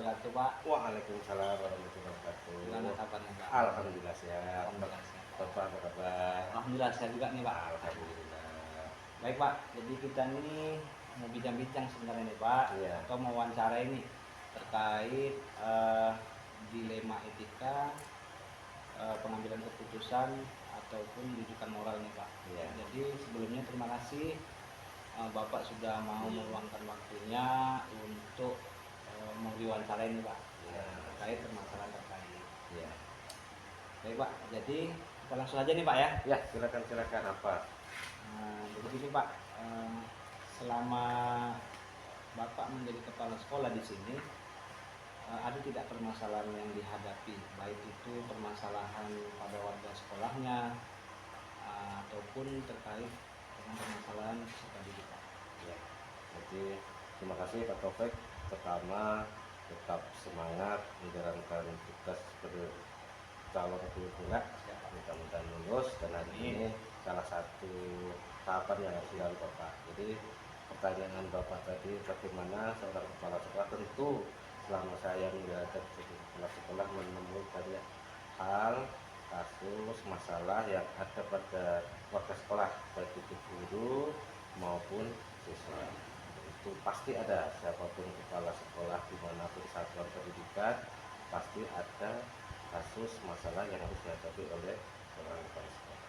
wabarakatuh, Pak. Waalaikumsalam warahmatullahi wabarakatuh. Gimana kabarnya, Pak? Alhamdulillah sehat. Alhamdulillah sehat. Bapak apa kabar? Alhamdulillah sehat juga nih, Pak. Alhamdulillah. Baik, Pak. Jadi kita ini mau bincang-bincang sebenarnya nih, Pak. Iya. Atau mau wawancara ini terkait dilema etika, pengambilan keputusan ataupun rujukan moral nih, Pak. Iya. Jadi sebelumnya terima kasih Bapak sudah mau meluangkan waktunya untuk mau diwawancara ini, Pak. Iya. Terkait permasalahan terkait. Iya. Baik, Pak. Jadi kita langsung aja nih, Pak ya. Ya, silakan apa? Jadi gini, Pak, selama Bapak menjadi kepala sekolah di sini, ada tidak permasalahan yang dihadapi, baik itu permasalahan pada warga sekolahnya ataupun terkait dengan permasalahan peserta didik, Pak? Ya. Jadi terima kasih Pak Taufik. Pertama, tetap semangat menjalankan tugas sebagai calon guru pula. Mudah-mudahan lulus, dan hari ini salah satu tahapan yang harus dilalui Bapak. Jadi pertanyaan Bapak tadi, bagaimana seorang kepala sekolah, tentu selama saya menjalankan sebagai kepala sekolah menemui banyak hal, kasus, masalah yang ada pada warga sekolah, baik itu guru maupun siswa. Itu pasti ada, siapapun kepala sekolah dimanapun satuan pendidikan pasti ada kasus masalah yang harus dihadapi oleh seorang kepala sekolah.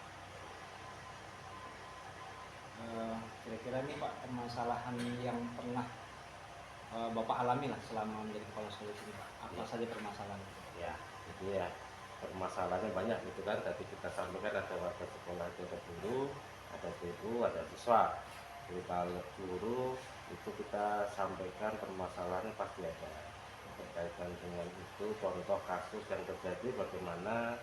Kira-kira nih, Pak, permasalahan yang pernah Bapak alami lah selama menjadi kepala sekolah ini, Pak. Apa saja permasalahan? Ya, itu ya, permasalahannya banyak gitu kan. Tadi kita sampaikan ada warga sekolah, itu ada guru, ada siswa. Jadi kalau guru itu kita sampaikan permasalahannya pasti ada. Berkaitan dengan itu, contoh kasus yang terjadi, bagaimana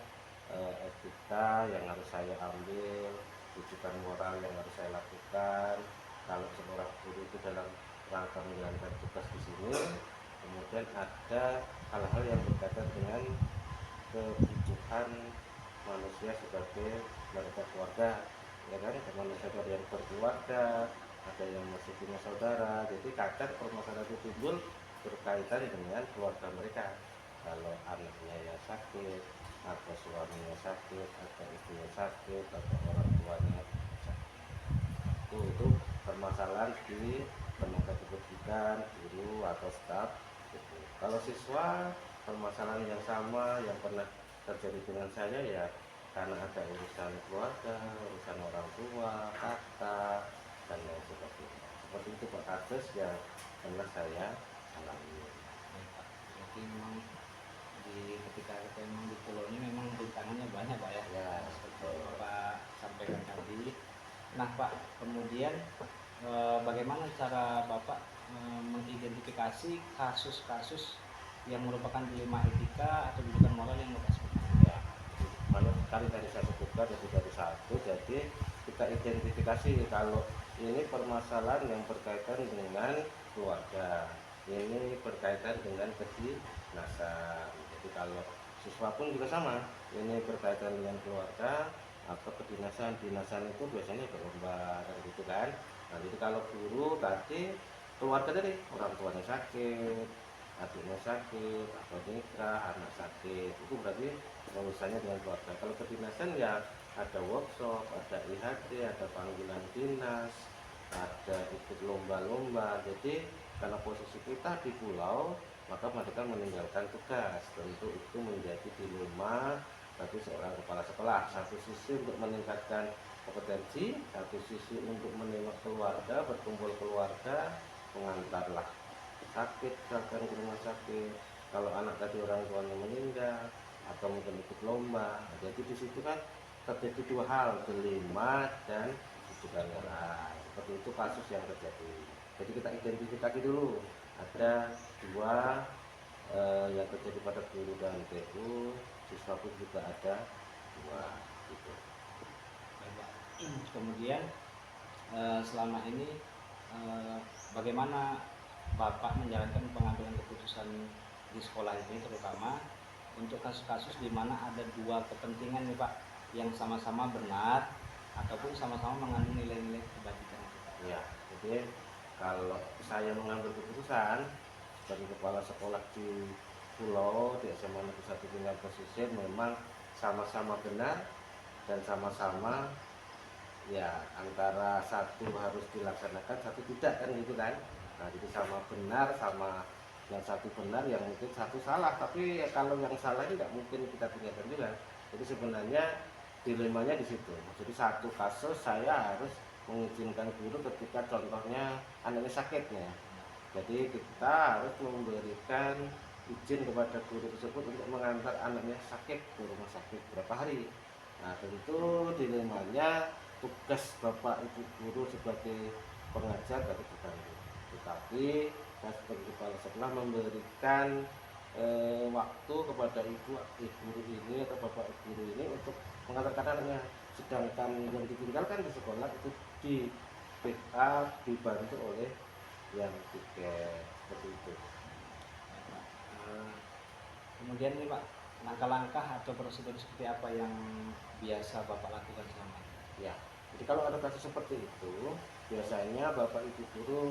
etika yang harus saya ambil, rujukan moral yang harus saya lakukan kalau seorang guru itu dalam rangka menjalankan tugas di sini. Kemudian ada hal-hal yang berkaitan dengan kebutuhan manusia sebagai warga keluarga, ya kan? Ada manusia yang berkeluarga, ada yang masih punya saudara. Jadi kadang permasalahan itu timbul berkaitan dengan keluarga mereka. Kalau anaknya yang sakit, atau suaminya sakit, atau istrinya sakit, atau orang tuanya sakit, itu permasalahan di tenaga kependidikan, guru atau staf gitu. Kalau siswa, permasalahan yang sama yang pernah terjadi dengan saya ya, karena ada urusan keluarga, urusan orang tua, kakak, dan lain sebagainya. Seperti itu Pak, kasus yang pernah saya alami. Jadi memang ketika kita memang di pulau ini memang rintangannya banyak, Pak ya. Ya, seperti Bapak sampaikan tadi. Nah, Pak, kemudian bagaimana cara Bapak mengidentifikasi kasus-kasus yang merupakan dilema etika atau rujukan moral yang Bapak sebutkan? Ya, kalau kali tadi saya sebutkan lebih dari satu, jadi kita identifikasi kalau ini permasalahan yang berkaitan dengan keluarga, ini berkaitan dengan kedinasan. Jadi kalau siswa pun juga sama, ini berkaitan dengan keluarga atau kedinasan. Dinasan itu biasanya berlomba kan gitu kan. Nah, jadi kalau guru tadi keluarga tadi, orang tuanya sakit, adiknya sakit, atau nikah, anak sakit, itu berarti urusannya dengan keluarga. Kalau kedinasan ya ada workshop, ada IHT, ada panggilan dinas, ada ikut lomba-lomba. Jadi karena posisi kita di pulau, maka mereka meninggalkan tugas. Tentu itu menjadi dilema bagi seorang kepala sekolah. Satu sisi untuk meningkatkan kompetensi, satu sisi untuk menengok keluarga, berkumpul keluarga, mengantarlah sakit bahkan ke rumah sakit. Kalau anak tadi orang tuanya meninggal atau mungkin ikut lomba, jadi di situ kan terjadi dua hal, dilema dan rujukan moral. Seperti itu kasus yang terjadi. Jadi kita identifikasi dulu, ada dua yang terjadi pada guru dan TU, siswa pun juga ada dua gitu. Kemudian selama ini bagaimana Bapak menjalankan pengambilan keputusan di sekolah ini, terutama untuk kasus-kasus di mana ada dua kepentingan nih, Pak, yang sama-sama benar ataupun sama-sama mengandung nilai-nilai kebajikan kita? Ya, jadi kalau saya mengambil keputusan, dari kepala sekolah di Pulau di SMA Negeri 1 Tingkat Pesisir memang sama-sama benar dan sama-sama ya antara satu harus dilaksanakan satu tidak kan gitu kan. Nah jadi sama benar sama yang satu benar yang mungkin satu salah, tapi ya, kalau yang salah ini nggak mungkin kita tinggalkan juga. Jadi sebenarnya dilemanya di situ. Jadi satu kasus saya harus mengizinkan guru ketika contohnya anaknya sakitnya. Jadi kita harus memberikan izin kepada guru tersebut untuk mengantar anaknya sakit ke rumah sakit berapa hari. Nah tentu dilemanya tugas bapak ibu guru sebagai pengajar dari terganggu. Tetapi saya sebagai kepala sekolah memberikan waktu kepada ibu guru ini atau bapak ibu guru ini untuk mengantarkan anaknya. Sedangkan yang ditinggalkan di sekolah itu di backup dibantu oleh yang tiket seperti itu. Kemudian nih Pak, langkah-langkah atau prosedur seperti apa yang biasa Bapak lakukan selama ini? Ya, jadi kalau ada kasus seperti itu, biasanya bapak ibu guru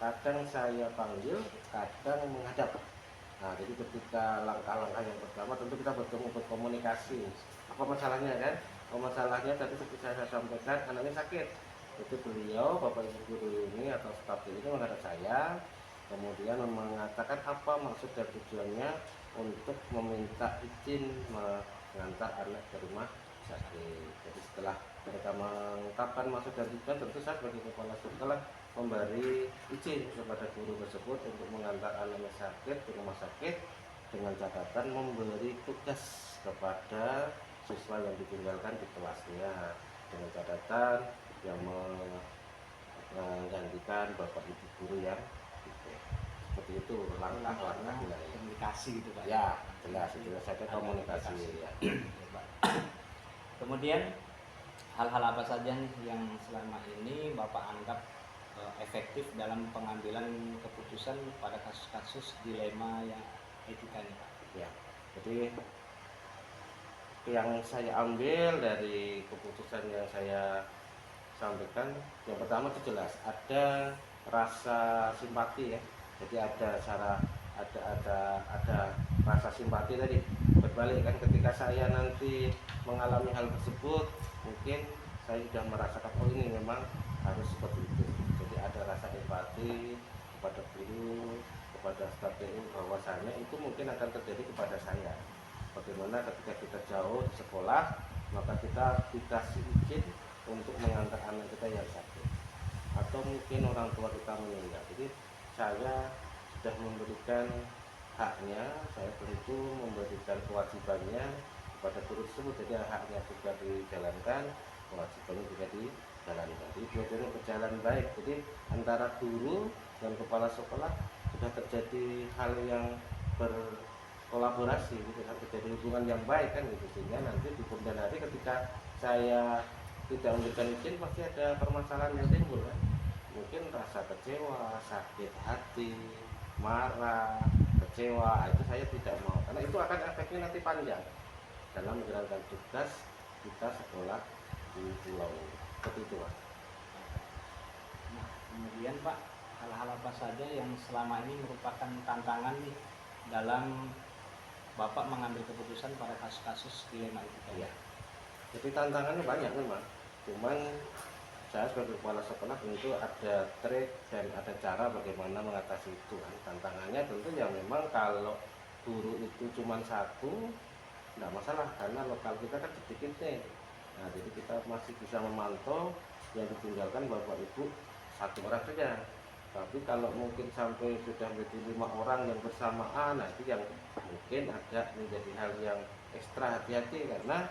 kadang saya panggil, kadang menghadap. Nah, jadi ketika langkah-langkah yang pertama tentu kita berkomunikasi. Apa masalahnya kan? Masalahnya tadi seperti saya sampaikan, anaknya sakit. Itu beliau, bapak ibu guru ini atau staf ini menghadap saya, kemudian mengatakan apa maksud dan tujuannya untuk meminta izin mengantar anak ke rumah sakit. Jadi setelah mereka mengungkapkan maksud dan tujuan, tentu saya sebagai kepala sekolah memberi izin kepada guru tersebut untuk mengantar anaknya sakit ke rumah sakit dengan catatan memberi tugas kepada siswa yang ditinggalkan di kelasnya dengan catatan yang menggantikan bapak ibu guru yang seperti itu langkah-langkah komunikasi gitu Pak. Ya, jelas ada komunikasi ya. Kemudian hal-hal apa saja nih yang selama ini Bapak anggap efektif dalam pengambilan keputusan pada kasus-kasus dilema yang etika nih Pak? Ya, jadi yang saya ambil dari keputusan yang saya sampaikan, yang pertama itu jelas ada rasa simpati ya. Jadi ada rasa simpati tadi berbalik kan, ketika saya nanti mengalami hal tersebut mungkin saya sudah merasakan oh ini memang harus seperti itu. Jadi ada rasa empati kepada guru, kepada staf PU bahwasanya itu mungkin akan terjadi kepada saya. Bagaimana ketika kita jauh di sekolah maka kita dikasih izin untuk mengantar anak kita yang sakit atau mungkin orang tua kita meninggal. Jadi saya sudah memberikan haknya, saya tentu memberikan kewajibannya kepada guru tersebut. Jadi haknya juga dijalankan, kewajibannya juga dijalankan. Jadi dua-duanya berjalan baik. Jadi antara guru dan kepala sekolah sudah terjadi hal yang berkolaborasi, gitu kan, terjadi hubungan yang baik kan gitu. Sehingga nanti di kemudian hari ketika saya tidak memberikan izin pasti ada permasalahan yang timbul kan. Mungkin rasa kecewa, sakit hati, marah, kecewa, itu saya tidak mau karena itu akan efeknya nanti panjang dalam menjalankan tugas kita sekolah di pulau seperti itu Pak. Nah, kemudian Pak, hal-hal apa saja yang selama ini merupakan tantangan nih dalam Bapak mengambil keputusan pada kasus-kasus dilema itu? Ya, jadi tantangannya banyak memang, cuman saya sebagai kepala sekolah tentu ada trik dan ada cara bagaimana mengatasi itu kan. Tantangannya tentu yang memang kalau guru itu cuma satu tidak masalah karena lokal kita kan sedikit nih. Nah jadi kita masih bisa memantau, yang ditinggalkan bapak ibu satu orang saja. Tapi kalau mungkin sampai sudah menjadi 5 orang yang bersamaan, nah itu yang mungkin agak menjadi hal yang ekstra hati-hati karena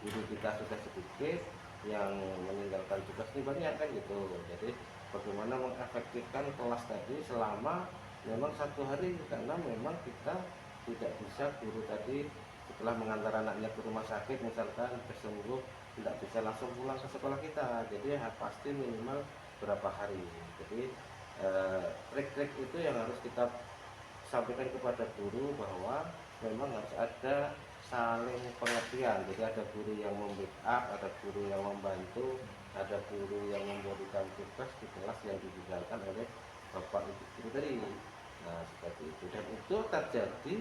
guru kita sudah sedikit, yang meninggalkan tugas ini banyak kan gitu. Jadi bagaimana mengefektifkan kelas tadi selama memang 1 hari, karena memang kita tidak bisa guru tadi setelah mengantar anaknya ke rumah sakit misalkan sembuh tidak bisa langsung pulang ke sekolah kita. Jadi pasti minimal berapa hari. Jadi trik-trik itu yang harus kita sampaikan kepada guru bahwa memang harus ada saling pengertian. Jadi ada guru yang membackup, ada guru yang membantu, ada guru yang memberikan tugas di kelas yang ditinggalkan oleh bapak ibu guru tadi. Nah, seperti itu. Dan itu terjadi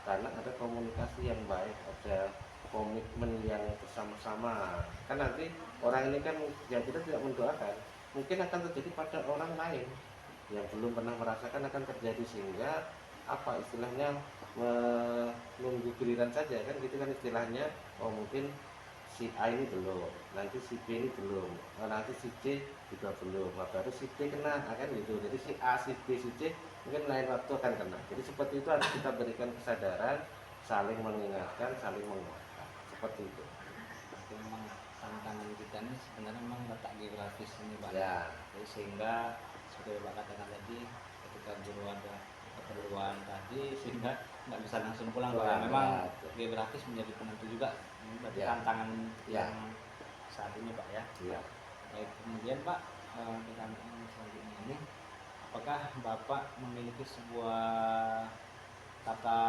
karena ada komunikasi yang baik, ada komitmen yang bersama-sama. Kan nanti orang ini kan ya kita tidak mendoakan, mungkin akan terjadi pada orang lain yang belum pernah merasakan akan terjadi, sehingga apa istilahnya, menunggu giliran saja kan gitu kan istilahnya. Oh mungkin si A ini belum, nanti si B ini belum, nanti si C juga belum, nah, baru si D kena kan gitu. Jadi si A, si B, si C mungkin lain waktu akan kena. Jadi seperti itu harus kita berikan kesadaran, saling mengingatkan, saling menguatkan, seperti itu. Tapi memang tantangan kita ini sebenarnya memang letak geografis ini Pak. Ya, Jadi sehingga seperti Bapak katakan tadi, ketika guru ada keperluan tadi sehingga nggak bisa langsung pulang Pak. Pulang, Memang ya, betul. geografis menjadi penentu juga. Ini berarti Ya. tantangan Ya. yang saat ini Pak ya. iya. Baik, kemudian Pak, pertanyaan selanjutnya ini, apakah Bapak memiliki sebuah tata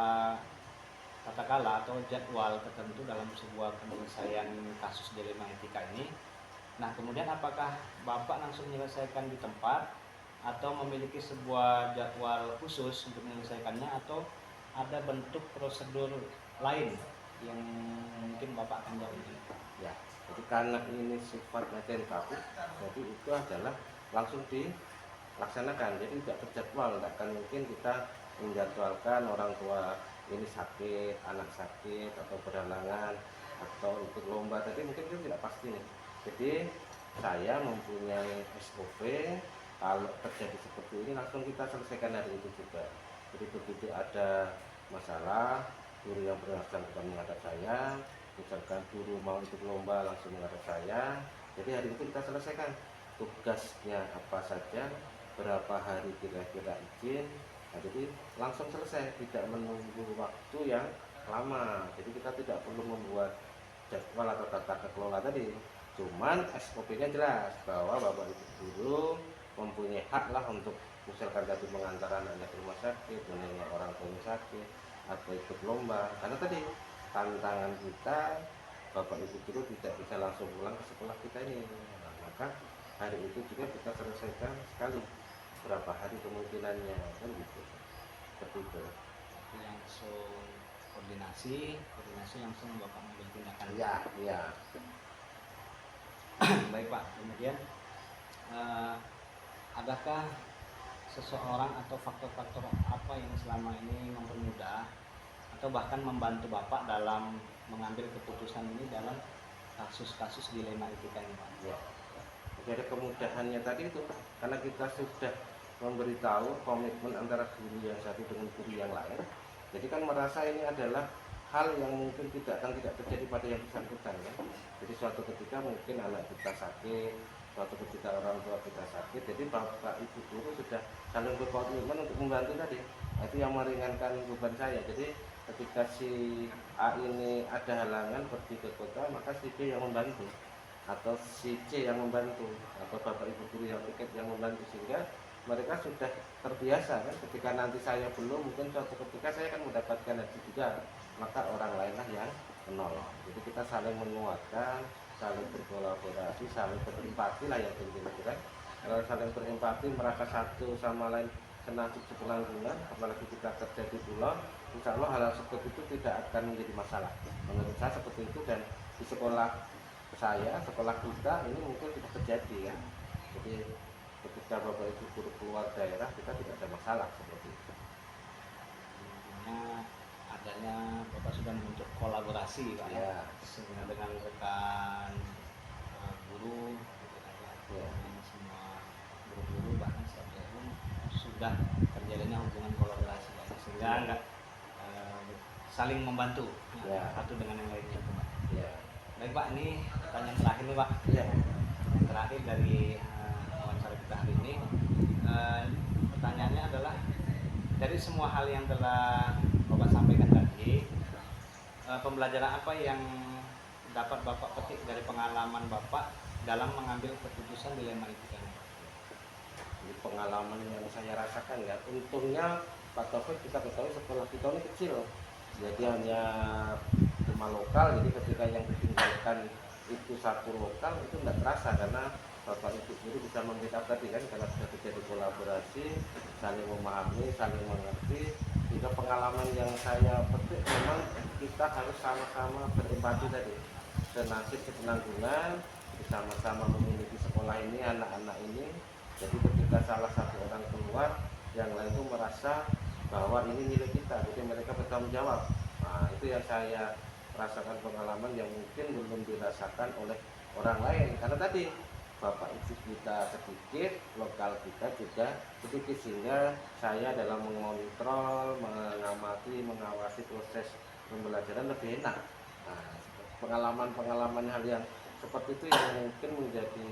tata kala atau jadwal tertentu dalam sebuah penyelesaian kasus dilema etika ini? Nah, kemudian apakah Bapak langsung menyelesaikan di tempat atau memiliki sebuah jadwal khusus untuk menyelesaikannya, atau ada bentuk prosedur lain yang mungkin Bapak akan jawab ini? Ya, jadi karena ini sifatnya tentatif, jadi itu adalah langsung dilaksanakan. Jadi tidak terjadwal, tidak akan mungkin kita menjadwalkan orang tua ini sakit, anak sakit, atau berhalangan, atau ikut lomba. Tadi mungkin itu tidak pasti nih. Jadi saya mempunyai SOP, kalau terjadi seperti ini langsung kita selesaikan hari itu juga. Jadi begitu ada masalah, guru yang bersangkutan menghadap saya, misalkan guru mau ikut lomba langsung menghadap saya, jadi hari itu kita selesaikan tugasnya apa saja, berapa hari kira-kira izin. Nah, jadi langsung selesai, tidak menunggu waktu yang lama. Jadi kita tidak perlu membuat jadwal atau tata kelola tadi, cuman SOP-nya jelas bahwa bapak ibu guru mempunyai hak lah untuk misalkan tadi mengantar anaknya ke rumah sakit, menengok orang tuanya sakit, atau ikut lomba. Karena tadi tantangan kita, bapak ibu guru tidak bisa langsung pulang ke sekolah kita ini. Nah, maka hari itu juga kita selesaikan sekali, berapa hari kemungkinannya kan gitu, seperti itu. Jadi langsung koordinasi langsung Bapak mengambil tindakan. Iya, iya. Baik Pak, kemudian adakah seseorang atau faktor-faktor apa yang selama ini mempermudah atau bahkan membantu Bapak dalam mengambil keputusan ini dalam kasus-kasus dilema etika ini Pak? Ya. Jadi ada kemudahannya tadi itu, karena kita sudah memberitahu komitmen antara guru yang satu dengan guru yang lain. Jadi kan merasa ini adalah hal yang mungkin tidak terjadi pada yang bersangkutan ya. Jadi suatu ketika mungkin anak kita sakit, suatu ketika orang tua kita sakit, jadi bapak ibu guru sudah saling berkomitmen untuk membantu tadi. Nah, itu yang meringankan beban saya. Jadi ketika si A ini ada halangan pergi ke kota, maka si B yang membantu, atau si C yang membantu, atau bapak ibu guru yang tiket yang membantu, sehingga mereka sudah terbiasa kan. Ketika nanti saya belum, mungkin suatu ketika saya akan mendapatkan haji juga, maka orang lainlah yang menolong. Jadi kita saling menguatkan, saling berkolaborasi, saling berempati lah yang penting itu kan. Kalau saling berempati, merasa satu sama lain senang penanggungan, apalagi kita kerja di pulau, insya Allah hal seperti itu tidak akan menjadi masalah. Menurut saya seperti itu, dan di sekolah saya, sekolah kita ini mungkin tidak terjadi ya. Jadi ketika bapak ibu guru keluar daerah, kita tidak ada masalah seperti itu. Intinya adanya Bapak sudah membentuk kolaborasi Pak Ya. dengan rekan guru, Ya. dengan semua guru-guru, bahkan setiap pun sudah terjadinya hubungan kolaborasi Pak, sehingga Ya. enggak saling membantu Ya. satu dengan yang lainnya Pak. Ya. Baik Pak, ini pertanyaan terakhir nih Pak. Ya. Yang terakhir dari wawancara kita hari ini, pertanyaannya adalah, dari semua hal yang telah Bapak sampaikan tadi, pembelajaran apa yang dapat Bapak petik dari pengalaman Bapak dalam mengambil keputusan dilema etika ini? Jadi pengalaman yang saya rasakan ya, untungnya Pak Taufik kita ketahui sekolah kita ini kecil, jadi hanya 5 lokal. Jadi ketika yang ditinggalkan itu 1 lokal itu tidak terasa, karena Bapak Ibu sendiri bisa membackup tadi kan, karena sudah terjadi kolaborasi, saling memahami, saling mengerti, sehingga pengalaman yang saya petik memang kita harus sama-sama berempati tadi, senasib sepenanggungan, bersama-sama memiliki sekolah ini, anak-anak ini. Jadi ketika salah satu orang keluar, yang lain itu merasa bahwa ini milik kita, jadi mereka bertanggung jawab. Nah, itu yang saya rasakan, pengalaman yang mungkin belum dirasakan oleh orang lain, karena tadi bapak ibu kita sedikit, lokal kita juga sedikit, sehingga saya dalam mengontrol, mengamati, mengawasi proses pembelajaran lebih enak. Nah, pengalaman-pengalaman hal yang seperti itu yang mungkin menjadi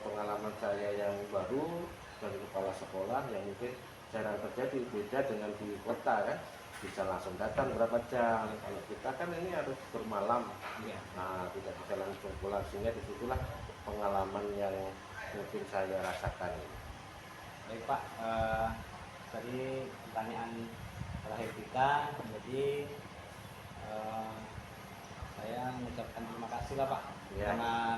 pengalaman saya yang baru dari kepala sekolah, yang mungkin jarang terjadi, beda dengan di kota kan, bisa langsung datang berapa jam. Kalau kita kan ini harus bermalam, Iya. nah tidak bisa langsung pulang, sehingga disitulah pengalaman yang mungkin saya rasakan. Baik Pak, tadi pertanyaan terakhir kita, jadi eh, saya mengucapkan terima kasih lah Pak Ya. dengan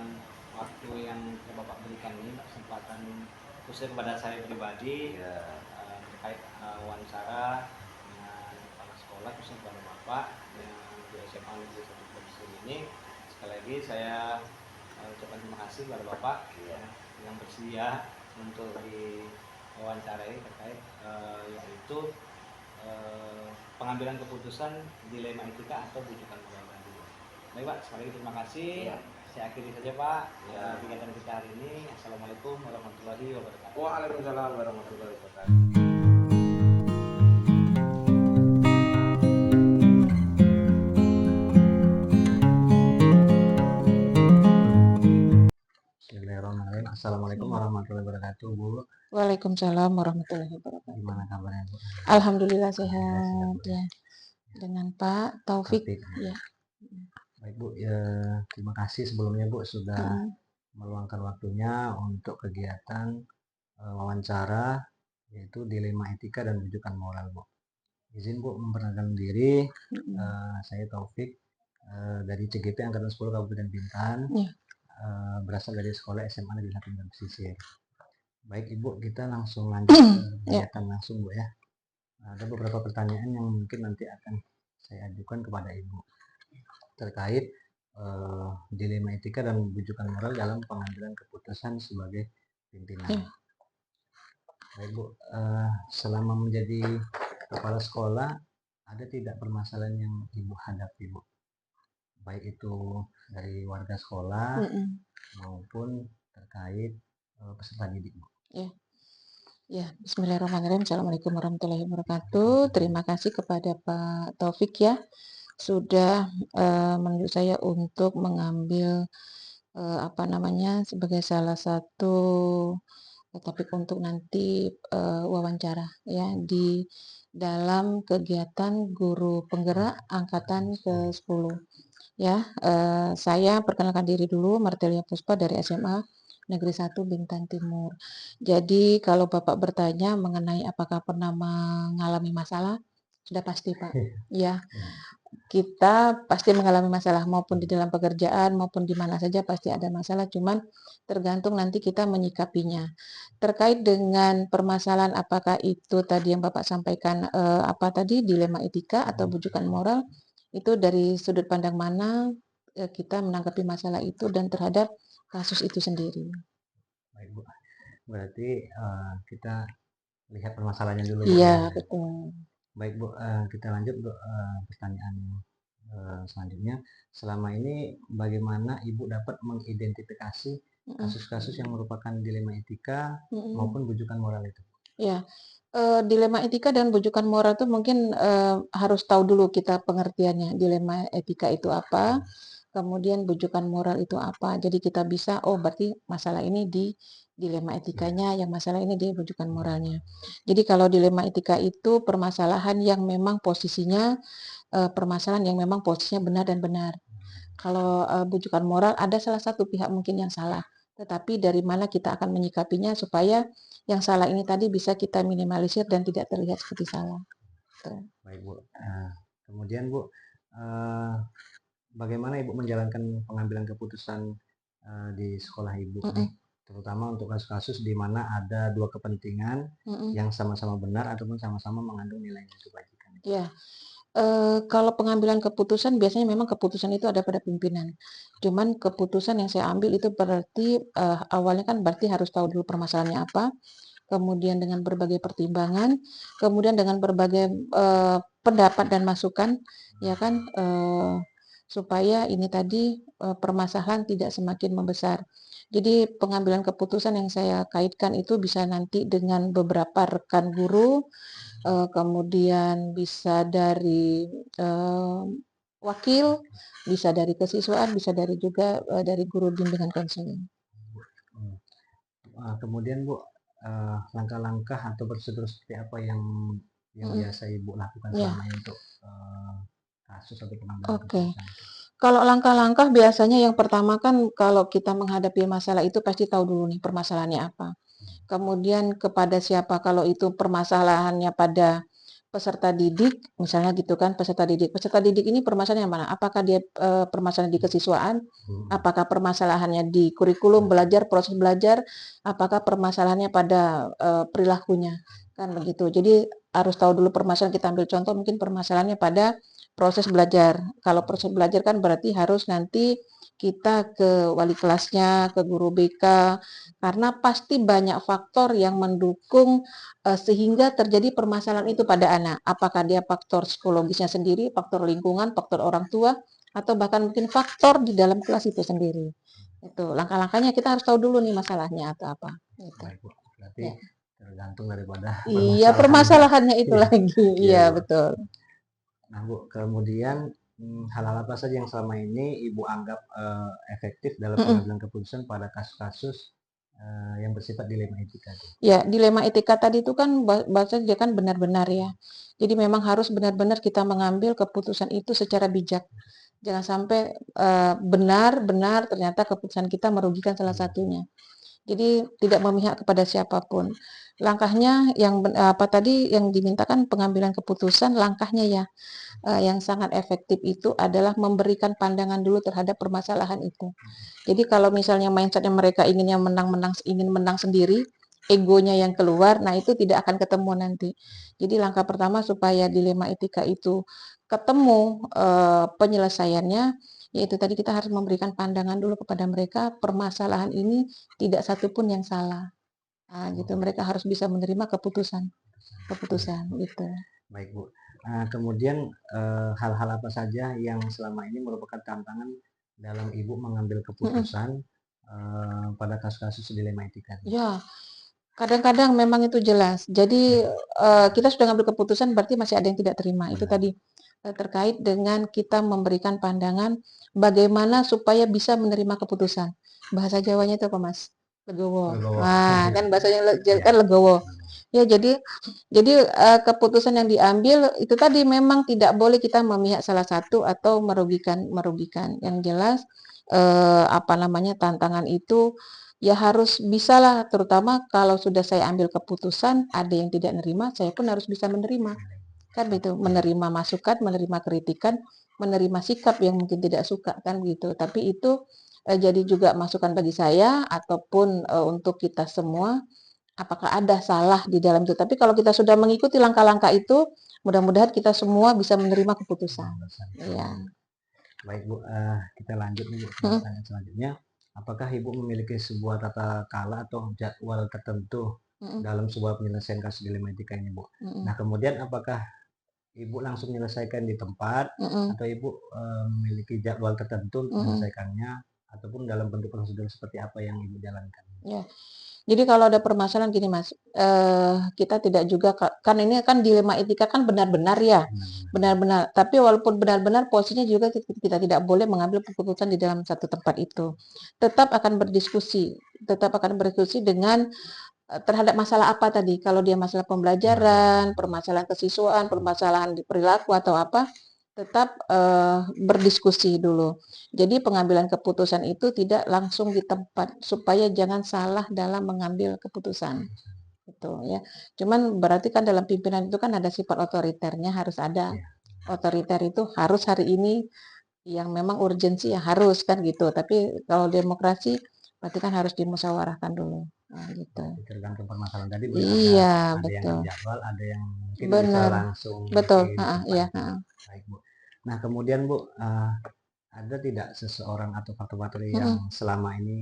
waktu yang Bapak berikan ini, kesempatan khususnya kepada saya pribadi Ya. terkait wawancara dengan kepala sekolah, khususnya kepada Bapak yang di SMA Negeri 1 Brebes ini. Sekali lagi saya ucapkan terima kasih kepada Bapak Ya. yang bersedia untuk diwawancarai terkait yaitu pengambilan keputusan dilema etika atau bujukan moral tadi. Baik Pak, sekali lagi terima kasih. Ya. Saya akhiri saja Pak Ya. kegiatan kita hari ini. Assalamualaikum warahmatullahi wabarakatuh. Waalaikumsalam warahmatullahi wabarakatuh. Bismillahirrahmanirrahim. Assalamualaikum warahmatullahi wabarakatuh, Bu. Waalaikumsalam warahmatullahi wabarakatuh. Gimana kabarnya, Bu? Alhamdulillah sehat Alhamdulillah, sehat, Bu. ya. Dengan Pak Taufik Taufik. ya. Baik Bu, terima kasih sebelumnya Bu sudah meluangkan waktunya untuk kegiatan wawancara yaitu dilema etika dan rujukan moral Bu. Izin Bu memperkenalkan diri, saya Taufik dari CGP Angkatan 10 Kabupaten Bintan, Ya. berasal dari sekolah SMA Negeri 1 Bintan Pesisir. Baik Ibu, kita langsung lanjut ke kegiatan langsung Bu ya. Ada beberapa pertanyaan yang mungkin nanti akan saya ajukan kepada Ibu terkait dilema etika dan rujukan moral dalam pengambilan keputusan sebagai pimpinan. Baik Bu, selama menjadi kepala sekolah ada tidak permasalahan yang Ibu hadapi Bu? Baik itu dari warga sekolah maupun terkait peserta didik Bu. Ya, bismillahirrahmanirrahim. Assalamualaikum warahmatullahi wabarakatuh. Terima kasih kepada Pak Taufik ya sudah menunjuk saya untuk mengambil sebagai salah satu topik untuk nanti wawancara ya di dalam kegiatan guru penggerak angkatan ke-10 ya. Saya perkenalkan diri dulu, Martelia Puspa dari SMA Negeri 1 Bintan Timur. Jadi kalau Bapak bertanya mengenai apakah pernah mengalami masalah, sudah pasti Pak. Ya, kita pasti mengalami masalah maupun di dalam pekerjaan maupun di mana saja pasti ada masalah, cuman tergantung nanti kita menyikapinya. Terkait dengan permasalahan apakah itu tadi yang Bapak sampaikan dilema etika atau bujukan moral, itu dari sudut pandang mana kita menanggapi masalah itu dan terhadap kasus itu sendiri. Baik Bu, berarti kita lihat permasalahannya dulu Bu. Iya, betul. Baik Bu, kita lanjut untuk pertanyaan selanjutnya. Selama ini bagaimana Ibu dapat mengidentifikasi kasus-kasus yang merupakan dilema etika maupun bujukan moral itu? Ya, dilema etika dan bujukan moral itu mungkin harus tahu dulu kita pengertiannya. Dilema etika itu apa, kemudian bujukan moral itu apa. Jadi kita bisa, oh berarti masalah ini di dilema etikanya, yang masalah ini di bujukan moralnya. Jadi kalau dilema etika itu permasalahan yang memang posisinya benar dan benar. Kalau bujukan moral ada salah satu pihak mungkin yang salah, tetapi dari mana kita akan menyikapinya supaya yang salah ini tadi bisa kita minimalisir dan tidak terlihat seperti salah. Baik Bu, kemudian Bu, bagaimana Ibu menjalankan pengambilan keputusan di sekolah Ibu Mhm. nih, terutama untuk kasus-kasus di mana ada dua kepentingan Mhm. yang sama-sama benar ataupun sama-sama mengandung nilai-nilai kebajikan. Ya, kalau pengambilan keputusan biasanya memang keputusan itu ada pada pimpinan. Cuman keputusan yang saya ambil itu berarti, awalnya kan berarti harus tahu dulu permasalahannya apa, kemudian dengan berbagai pertimbangan, kemudian dengan berbagai, pendapat dan masukan, ya kan, supaya ini tadi, permasalahan tidak semakin membesar. Jadi pengambilan keputusan yang saya kaitkan itu bisa nanti dengan beberapa rekan guru, kemudian bisa dari, wakil, bisa dari kesiswaan, bisa dari juga, dari guru bimbingan konseling. Hmm. Kemudian Bu, langkah-langkah atau prosedur seperti apa yang Mhm. biasa Ibu lakukan Ya. selama ini untuk kasus atau pengambilan Oke. keputusan itu? Kalau langkah-langkah biasanya yang pertama kan kalau kita menghadapi masalah itu pasti tahu dulu nih permasalahannya apa. Kemudian kepada siapa, kalau itu permasalahannya pada peserta didik, misalnya gitu kan, peserta didik. Peserta didik ini permasalahannya yang mana? Apakah dia permasalahan di kesiswaan? Apakah permasalahannya di kurikulum belajar, proses belajar? Apakah permasalahannya pada perilakunya? Kan begitu. Jadi harus tahu dulu permasalahan. Kita ambil contoh mungkin permasalahannya pada proses belajar. Kalau proses belajar kan berarti harus nanti kita ke wali kelasnya, ke guru BK, karena pasti banyak faktor yang mendukung sehingga terjadi permasalahan itu pada anak. Apakah dia faktor psikologisnya sendiri, faktor lingkungan, faktor orang tua, atau bahkan mungkin faktor di dalam kelas itu sendiri. Itu langkah-langkahnya kita harus tahu dulu nih masalahnya atau apa. Gitu. Baik Bu, berarti Ya. tergantung daripada Iya, permasalahannya itu Iya, lagi. iya, Iya, Bu. betul. Nah Bu, kemudian hal-hal apa saja yang selama ini Ibu anggap efektif dalam pengambilan keputusan pada kasus-kasus yang bersifat dilema etika? Ya, dilema etika tadi itu kan bahasa dia kan benar-benar ya. Jadi memang harus benar-benar kita mengambil keputusan itu secara bijak. Jangan sampai benar-benar ternyata keputusan kita merugikan salah satunya. Jadi tidak memihak kepada siapapun. Langkahnya yang apa tadi yang dimintakan pengambilan keputusan, langkahnya ya yang sangat efektif itu adalah memberikan pandangan dulu terhadap permasalahan itu. Jadi kalau misalnya mindsetnya mereka inginnya menang-menang, ingin menang sendiri, egonya yang keluar, nah itu tidak akan ketemu nanti. Jadi langkah pertama supaya dilema etika itu ketemu penyelesaiannya, yaitu tadi kita harus memberikan pandangan dulu kepada mereka, permasalahan ini tidak satupun yang salah. Nah, gitu mereka harus bisa menerima keputusan gitu. Baik Bu. Kemudian hal-hal apa saja yang selama ini merupakan tantangan dalam Ibu mengambil keputusan pada kasus-kasus dilema etika? Ya, kadang-kadang memang itu jelas. Jadi kita sudah ngambil keputusan berarti masih ada yang tidak terima. Itu tadi terkait dengan kita memberikan pandangan bagaimana supaya bisa menerima keputusan. Bahasa Jawanya itu apa, Mas? Legowo. Legowo. Nah, kan bahasanya Ya. kan legowo. Ya, jadi keputusan yang diambil itu tadi memang tidak boleh kita memihak salah satu atau merugikan. Yang jelas apa namanya tantangan itu ya harus bisalah, terutama kalau sudah saya ambil keputusan, ada yang tidak nerima, saya pun harus bisa menerima. Kan begitu, menerima masukan, menerima kritikan, menerima sikap yang mungkin tidak suka kan gitu. Tapi itu jadi juga masukan bagi saya ataupun untuk kita semua apakah ada salah di dalam itu. Tapi kalau kita sudah mengikuti langkah-langkah itu, mudah-mudahan kita semua bisa menerima keputusan. Iya. Baik Bu, kita lanjut nih Bu, pertanyaan selanjutnya. Apakah Ibu memiliki sebuah tata kala atau jadwal tertentu dalam sebuah penyelesaian kasus dilema etika ini Bu? Nah kemudian apakah Ibu langsung menyelesaikan di tempat atau Ibu memiliki jadwal tertentu untuk menyelesaikannya ataupun dalam bentuk prosedur seperti apa yang Ibu jalankan? Ya. Jadi kalau ada permasalahan gini Mas, kita tidak juga kan ini kan dilema etika kan benar-benar ya, benar-benar. Tapi walaupun benar-benar posisinya juga kita tidak boleh mengambil keputusan di dalam satu tempat itu. Tetap akan berdiskusi dengan terhadap masalah apa tadi. Kalau dia masalah pembelajaran, permasalahan kesiswaan, permasalahan di perilaku atau apa, tetap berdiskusi dulu. Jadi pengambilan keputusan itu tidak langsung di tempat supaya jangan salah dalam mengambil keputusan. Itu ya. Cuman berarti kan dalam pimpinan itu kan ada sifat otoriternya harus ada. Otoriter itu harus hari ini yang memang urgensi ya harus kan gitu. Tapi kalau demokrasi berarti kan harus dimusyawarahkan dulu. Nah, gitu. Berarti tergantung permasalahan tadi Bu, ya, Iya, ada yang betul. berjadwal, ada yang mungkin bisa Benar. langsung Betul. di Heeh, tempat iya, itu. heeh. Baik Bu. Nah kemudian Bu, ada tidak seseorang atau faktor-faktor yang Mm-mm, selama ini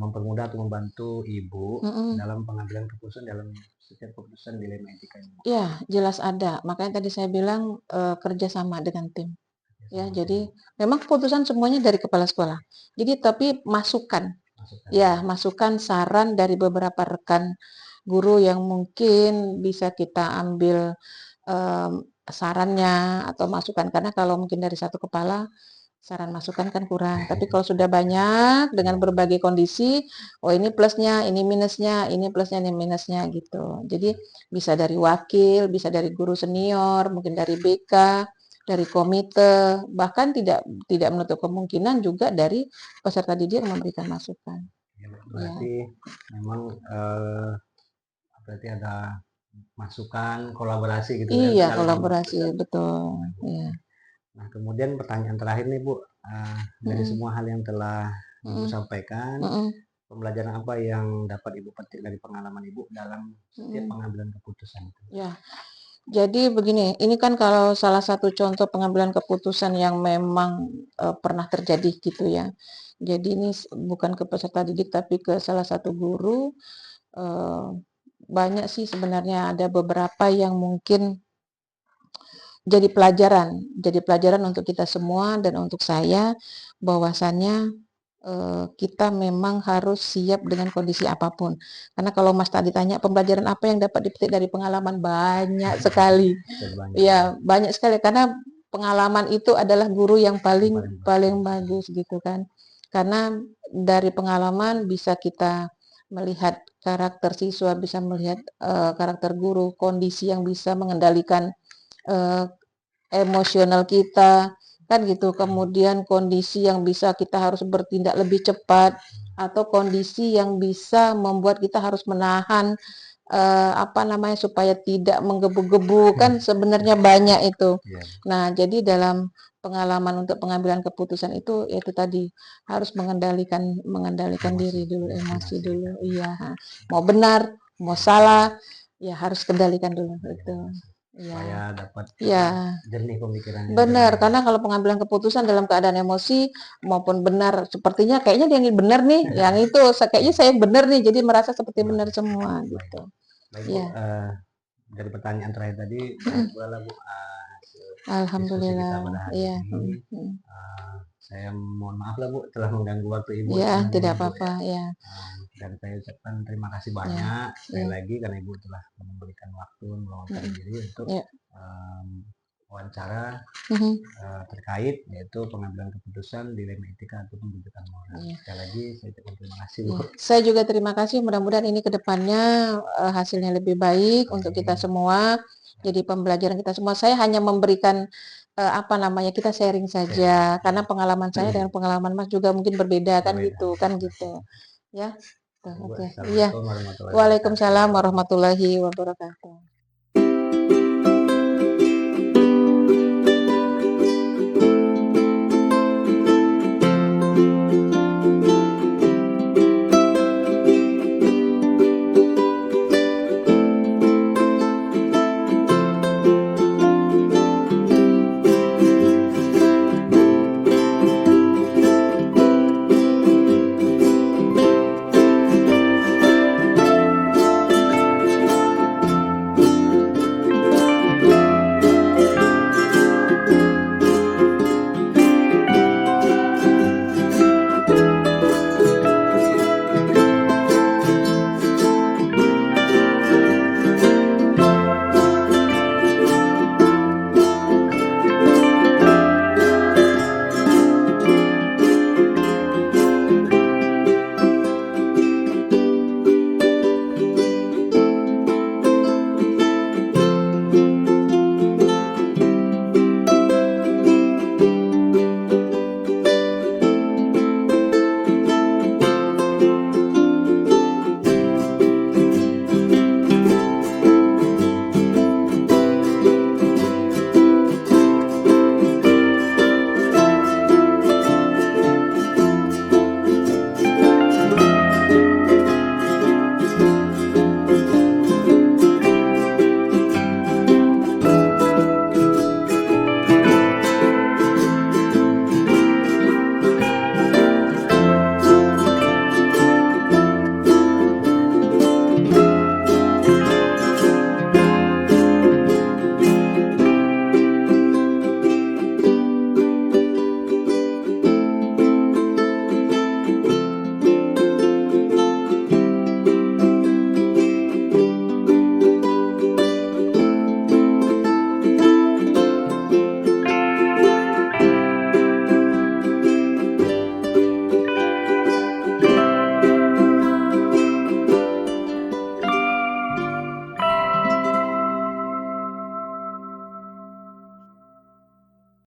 mempermudah atau membantu Ibu mm-mm. dalam pengambilan keputusan dalam setiap keputusan dilema etika ini Bu? Iya, jelas ada. Makanya tadi saya bilang kerjasama dengan tim. Ya, Sama jadi tim memang keputusan semuanya dari kepala sekolah. Jadi tapi masukan, masukan ya ya. masukan saran dari beberapa rekan guru yang mungkin bisa kita ambil em, sarannya atau masukan. Karena kalau mungkin dari satu kepala saran masukan kan kurang. Tapi kalau sudah banyak dengan Ya, berbagai kondisi, oh ini plusnya, ini minusnya, ini plusnya, ini minusnya gitu. Jadi bisa dari wakil, bisa dari guru senior, mungkin dari BK, dari komite, bahkan tidak menutup kemungkinan juga dari peserta didik yang memberikan masukan. ya, Ya, berarti memang berarti ada masukan kolaborasi gitu kan, iya saling membantu kolaborasi dan betul. Iya. nah kemudian pertanyaan terakhir nih Bu, dari Mm-mm, semua hal yang telah Ibu mm-mm, sampaikan, mm-mm, pembelajaran apa yang dapat Ibu petik dari pengalaman Ibu dalam setiap mm-mm. pengambilan keputusan itu? Ya, jadi begini, ini kan kalau salah satu contoh pengambilan keputusan yang memang pernah terjadi gitu ya. Jadi ini bukan ke peserta didik tapi ke salah satu guru. eh, Banyak sih sebenarnya ada beberapa yang mungkin jadi pelajaran untuk kita semua dan untuk saya bahwasannya kita memang harus siap dengan kondisi apapun. Karena kalau Mas tadi tanya pembelajaran apa yang dapat dipetik dari pengalaman banyak sekali. Banyak ya, Ya, banyak sekali karena pengalaman itu adalah guru yang yang paling paling paling bagus. bagus gitu kan. Karena dari pengalaman bisa kita melihat karakter siswa, bisa melihat karakter guru, kondisi yang bisa mengendalikan eh, emosional kita kan gitu. Kemudian kondisi yang bisa kita harus bertindak lebih cepat atau kondisi yang bisa membuat kita harus menahan apa namanya supaya tidak menggebu-gebu kan sebenarnya banyak itu. Ya, Nah, jadi dalam pengalaman untuk pengambilan keputusan itu tadi harus mengendalikan emosi, diri dulu, emosi emosi kita. dulu. Iya, mau benar, mau salah, ya harus kendalikan dulu itu. Supaya Iya. dapat Iya, jernih pemikirannya, benar. jernih. Karena kalau pengambilan keputusan dalam keadaan emosi maupun benar, sepertinya kayaknya dia yang benar nih, yang itu kayaknya saya yang benar nih, jadi merasa seperti benar semua Baik, gitu. baik Bu, Iya, dari pertanyaan terakhir tadi baik pula lah Bu, hasil diskusi kita alhamdulillah. pada hari Iya, ini. mm. Saya mohon maaf lah Bu telah mengganggu waktu Ibu Iya, siang tidak ini Bu apa-apa ya. ya. Dan saya ucapkan terima kasih Iya, banyak sekali iya, lagi karena Ibu telah memberikan waktu meluangkan mm, diri untuk iya, em, wawancara mhm, terkait yaitu pengambilan keputusan dilema etika atau pendidikan moral. iya, Sekali lagi saya ucapkan terima kasih Bu. iya. Saya juga terima kasih. Mudah-mudahan ini ke depannya hasilnya lebih baik untuk kita Amin. semua. Jadi pembelajaran kita semua. Saya hanya memberikan apa namanya kita sharing Sharing. saja. Karena pengalaman saya dengan pengalaman Mas juga mungkin berbeda Berbeda. kan gitu. Ya. Tuh, Baik, Bu. oke. Iya. Assalamualaikum warahmatullahi wabarakatuh. Waalaikumsalam warahmatullahi wabarakatuh.